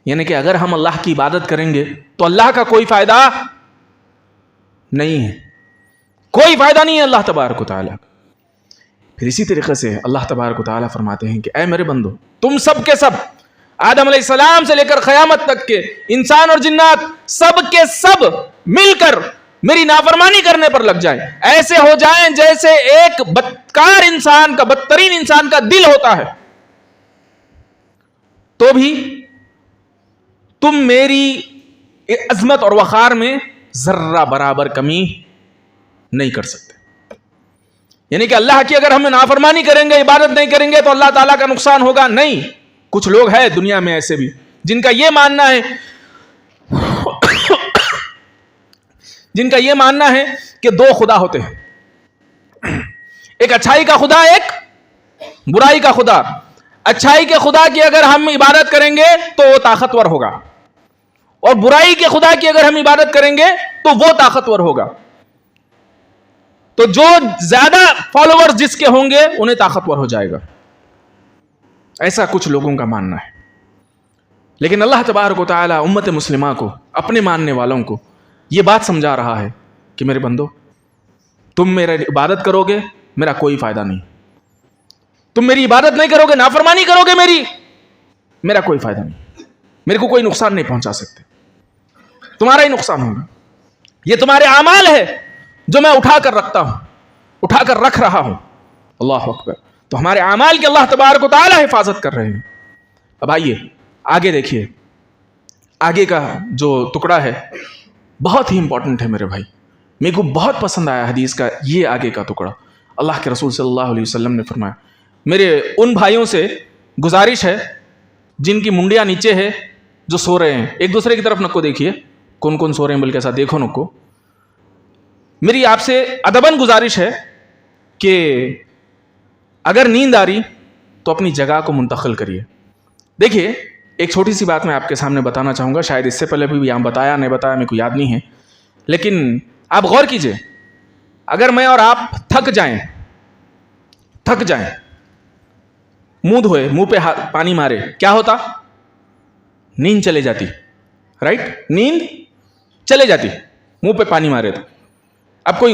یعنی کہ اگر ہم اللہ کی عبادت کریں گے تو اللہ کا کوئی فائدہ نہیں ہے, کوئی فائدہ نہیں ہے اللہ تبارک و تعالیٰ. پھر اسی طریقے سے اللہ تبارک و تعالیٰ فرماتے ہیں کہ اے میرے بندو تم سب کے سب آدم علیہ السلام سے لے کر قیامت تک کے انسان اور جنات سب کے سب مل کر میری نافرمانی کرنے پر لگ جائیں. ایسے ہو جائیں جیسے ایک بدکار انسان کا بدترین انسان کا دل ہوتا ہے, تو بھی تم میری عظمت اور وقار میں ذرہ برابر کمی نہیں کر سکتے. یعنی کہ اللہ کی اگر ہم نافرمانی کریں گے, عبادت نہیں کریں گے تو اللہ تعالیٰ کا نقصان ہوگا نہیں. کچھ لوگ ہیں دنیا میں ایسے بھی جن کا یہ ماننا ہے کہ دو خدا ہوتے ہیں, ایک اچھائی کا خدا ایک برائی کا خدا. اچھائی کے خدا کی اگر ہم عبادت کریں گے تو وہ طاقتور ہوگا, اور برائی کے خدا کی اگر ہم عبادت کریں گے تو وہ طاقتور ہوگا. تو جو زیادہ فالوورز جس کے ہوں گے انہیں طاقتور ہو جائے گا. ایسا کچھ لوگوں کا ماننا ہے. لیکن اللہ تبارک و تعالی امت مسلمہ کو, اپنے ماننے والوں کو یہ بات سمجھا رہا ہے کہ میرے بندو تم میرا عبادت کرو گے میرا کوئی فائدہ نہیں, تم میری عبادت نہیں کرو گے, نافرمانی کرو گے میرا کوئی فائدہ نہیں, میرے کو کوئی نقصان نہیں پہنچا سکتے, تمہارا ہی نقصان ہوگا. یہ تمہارے اعمال ہے جو میں اٹھا کر رکھ رہا ہوں. اللہ اکبر. تو ہمارے اعمال کے اللہ تبارک و تعالی حفاظت کر رہے ہیں. اب آئیے آگے دیکھیے, آگے کا جو ٹکڑا ہے بہت ہی امپورٹنٹ ہے میرے بھائی, میرے کو بہت پسند آیا حدیث کا یہ آگے کا ٹکڑا. اللہ کے رسول صلی اللہ علیہ وسلم نے فرمایا میرے ان بھائیوں سے گزارش ہے جن کی منڈیاں نیچے ہے, جو سو رہے ہیں, ایک دوسرے کی طرف نکو دیکھیے کون کون سو رہے ہیں, بلکہ ایسا دیکھو نکو. میری آپ سے ادباً گزارش ہے کہ اگر نیند آ رہی تو اپنی جگہ کو منتقل کریے. دیکھیے ایک چھوٹی سی بات میں آپ کے سامنے بتانا چاہوں گا, شاید اس سے پہلے بھی یہاں بتایا نہیں بتایا میرے کو یاد نہیں ہے, لیکن آپ غور کیجئے. اگر میں اور آپ تھک جائیں, منہ دھوئے, منہ پہ پانی مارے, کیا ہوتا؟ نیند چلے جاتی, رائٹ؟ نیند چلے جاتی, منہ پہ پانی مارے تو. اب کوئی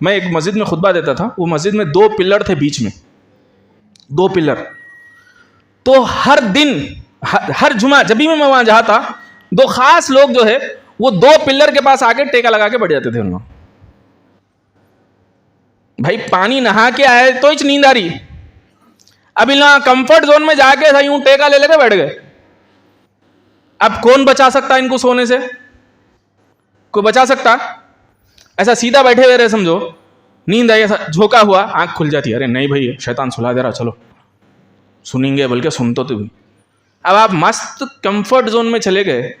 میں ایک مسجد میں خطبہ دیتا تھا, وہ مسجد میں 2 پلر تھے بیچ میں, 2 پلر. تو ہر دن ہر جمعہ جب بھی میں وہاں جاتا 2 خاص لوگ جو ہے وہ 2 پلر کے پاس آ کے ٹیکا لگا کے بیٹھ جاتے تھے. انہوں بھائی پانی نہا کے آئے تو ہی نیند آ رہی, اب یہاں کمفرٹ زون میں جا کے یوں ٹیکا لے کے بیٹھ گئے. اب کون بچا سکتا ان کو سونے سے؟ کوئی بچا سکتا؟ ایسا سیدھا بیٹھے ہوئے رہے, سمجھو نیند آئی, ایسا جھوکا ہوا, آنکھ کھل جاتی ہے, ارے نہیں بھائی شیطان سلا دے رہا, چلو سنیں گے, بلکہ سن تو بھی. اب آپ مست کمفرٹ زون میں چلے گئے,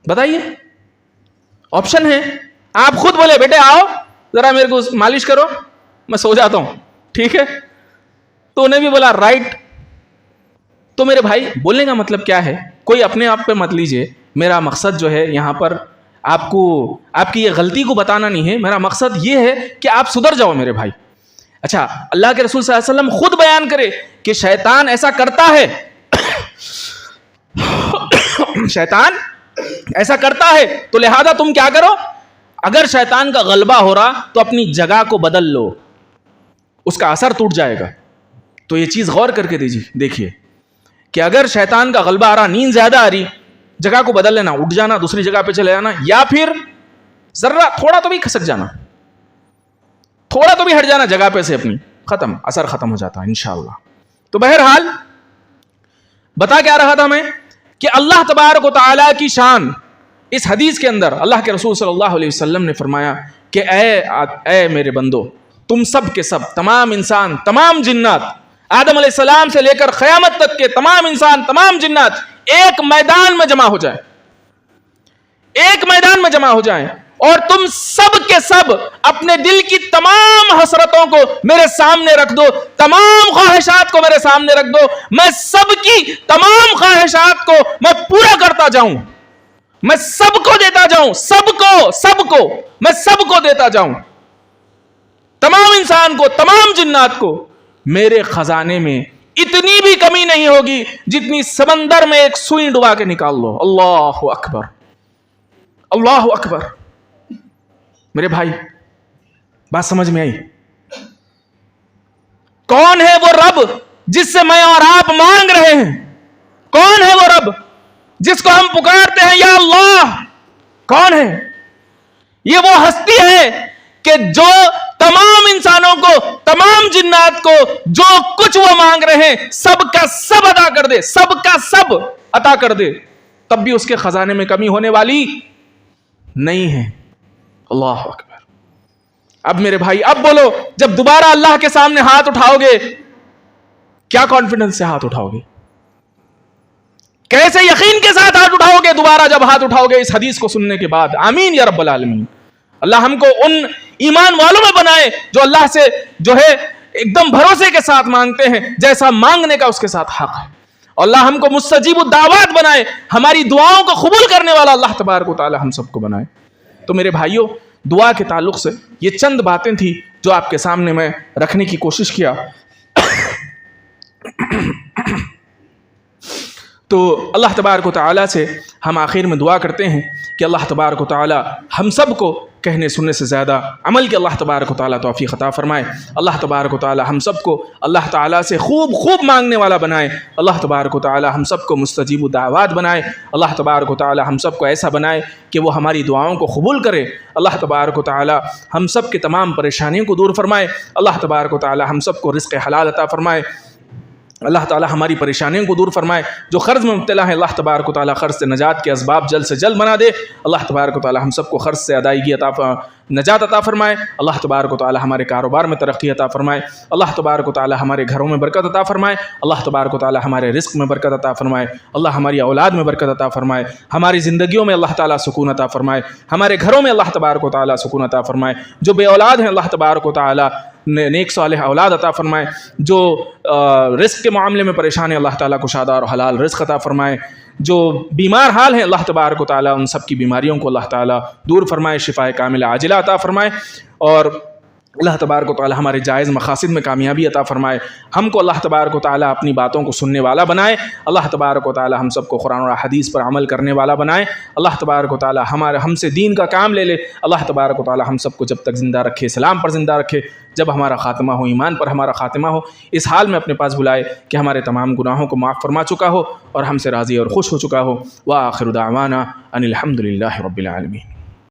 بتائیے آپشن ہے. آپ خود بولے بیٹے آؤ ذرا میرے کو مالش کرو, میں سو جاتا ہوں, ٹھیک ہے, تو انہیں بھی بولا رائٹ. تو میرے بھائی بولنے کا مطلب کیا ہے, کوئی اپنے آپ پہ مت لیجئے. میرا مقصد جو ہے یہاں پر آپ کو آپ کی یہ غلطی کو بتانا نہیں ہے, میرا مقصد یہ ہے کہ آپ سدھر جاؤ میرے بھائی. اچھا, اللہ کے رسول صلی اللہ علیہ وسلم خود بیان کرے کہ شیطان ایسا کرتا ہے, شیطان ایسا کرتا ہے, تو لہذا تم کیا کرو, اگر شیطان کا غلبہ ہو رہا تو اپنی جگہ کو بدل لو, اس کا اثر ٹوٹ جائے گا. تو یہ چیز غور کر کے دیکھیے کہ اگر شیطان کا غلبہ آ رہا, نیند زیادہ آ رہی, جگہ کو بدل لینا, اٹھ جانا, دوسری جگہ پہ چلے جانا, یا پھر ذرا تھوڑا تو بھی کھسک جانا, تھوڑا تو بھی ہٹ جانا جگہ پہ سے اپنی, ختم, اثر ختم ہو جاتا انشاءاللہ. تو بہرحال بتا کیا رہا تھا میں کہ اللہ تبارک و تعالیٰ کی شان اس حدیث کے اندر اللہ کے رسول صلی اللہ علیہ وسلم نے فرمایا کہ اے میرے بندو, تم سب کے سب, تمام انسان, تمام جنات, آدم علیہ السلام سے لے کر قیامت تک کے تمام انسان, تمام جنات ایک میدان میں جمع ہو جائیں, ایک میدان میں جمع ہو جائیں, اور تم سب کے سب اپنے دل کی تمام حسرتوں کو میرے سامنے رکھ دو, تمام خواہشات کو میرے سامنے رکھ دو, میں سب کی تمام خواہشات کو میں پورا کرتا جاؤں, میں سب کو دیتا جاؤں, سب کو میں سب کو دیتا جاؤں, تمام انسان کو, تمام جنات کو. میرے خزانے میں اتنی بھی کمی نہیں ہوگی جتنی سمندر میں ایک سوئی ڈبا کے نکال لو. اللہ اکبر, اللہ اکبر. میرے بھائی بات سمجھ میں آئی؟ کون ہے وہ رب جس سے میں اور آپ مانگ رہے ہیں؟ کون ہے وہ رب جس کو ہم پکارتے ہیں یا اللہ؟ کون ہے یہ؟ وہ ہستی ہے کہ جو تمام انسانوں کو, تمام جنات کو جو کچھ وہ مانگ رہے ہیں سب کا سب عطا کر دے, سب کا سب عطا کر دے, تب بھی اس کے خزانے میں کمی ہونے والی نہیں ہے. اللہ اکبر. اب میرے بھائی اب بولو, جب دوبارہ اللہ کے سامنے ہاتھ اٹھاؤ گے کیا کانفیڈنس سے ہاتھ اٹھاؤ گے؟ کیسے یقین کے ساتھ ہاتھ اٹھاؤ گے دوبارہ جب ہاتھ اٹھاؤ گے اس حدیث کو سننے کے بعد؟ آمین یا رب العالمین. اللہ ہم کو ان ایمان والوں میں بنائے جو اللہ سے جو ہے ایک دم بھروسے کے ساتھ مانگتے ہیں, جیسا مانگنے کا اس کے ساتھ حق ہے. اور اللہ ہم کو مستجیب الدعوات بنائے, ہماری دعاؤں کو قبول کرنے والا اللہ تبارک و تعالی ہم سب کو بنائے. تو میرے بھائیوں, دعا کے تعلق سے یہ چند باتیں تھی جو آپ کے سامنے میں رکھنے کی کوشش کیا. تو اللہ تبارک و تعالیٰ سے ہم آخر میں دعا کرتے ہیں کہ اللہ تبارک و تعالیٰ ہم سب کو کہنے سننے سے زیادہ عمل کے اللہ تبارک و تعالیٰ توفیق عطا فرمائے. اللہ تبارک و تعالیٰ ہم سب کو اللہ تعالیٰ سے خوب مانگنے والا بنائے. اللہ تبارک و تعالیٰ ہم سب کو مستجیب الدعوات بنائے. اللہ تبارک و تعالیٰ ہم سب کو ایسا بنائے کہ وہ ہماری دعاؤں کو قبول کرے. اللہ تبارک و تعالیٰ ہم سب کے تمام پریشانیوں کو دور فرمائے. اللہ تبارک و تعالیٰ ہم سب کو رزق حلال عطا فرمائے. اللہ تعالیٰ ہماری پریشانیوں کو دور فرمائے. جو قرض میں مبتلا ہے اللہ تبارک و تعالیٰ قرض سے نجات کے اسباب جلد سے جلد بنا دے. اللہ تبارک و تعالیٰ ہم سب کو قرض سے ادائیگی نجات عطا فرمائے. اللہ تبارک و تعالیٰ ہمارے کاروبار میں ترقی عطا فرمائے. اللہ تبارک و تعالیٰ ہمارے گھروں میں برکت عطا فرمائے. اللہ تبارک و تعالیٰ ہمارے رزق میں برکت عطا فرمائے. اللہ ہماری اولاد میں برکت عطا فرمائے. ہماری زندگیوں میں اللہ تعالیٰ سکون عطا فرمائے. ہمارے گھروں میں اللہ تبارک و تعالیٰ سکون عطا فرمائے. جو بے اولاد ہیں اللہ تبارک و تعالیٰ نیک صالح اولاد عطا فرمائے. جو رزق کے معاملے میں پریشان ہیں اللہ تعالیٰ کشادہ اور حلال رزق عطا فرمائے. جو بیمار حال ہیں اللہ تبارک و تعالیٰ ان سب کی بیماریوں کو اللہ تعالیٰ دور فرمائے, شفائے کاملہ عاجلہ عطا فرمائے. اور اللہ تبارک و تعالی ہمارے جائز مقاصد میں کامیابی عطا فرمائے، ہم کو اللہ تبارک و تعالی اپنی باتوں کو سننے والا بنائے، اللہ تبارک و تعالی ہم سب کو قرآن اور حدیث پر عمل کرنے والا بنائے، اللہ تبارک و تعالی ہم سے دین کا کام لے لے، اللہ تبارک و تعالی ہم سب کو جب تک زندہ رکھے اسلام پر زندہ رکھے، جب ہمارا خاتمہ ہو ایمان پر ہمارا خاتمہ ہو، اس حال میں اپنے پاس بلائے کہ ہمارے تمام گناہوں کو معاف فرما چکا ہو اور ہم سے راضی اور خوش ہو چکا ہو۔ وآخر دعوانا ان الحمد للہ رب العالمین۔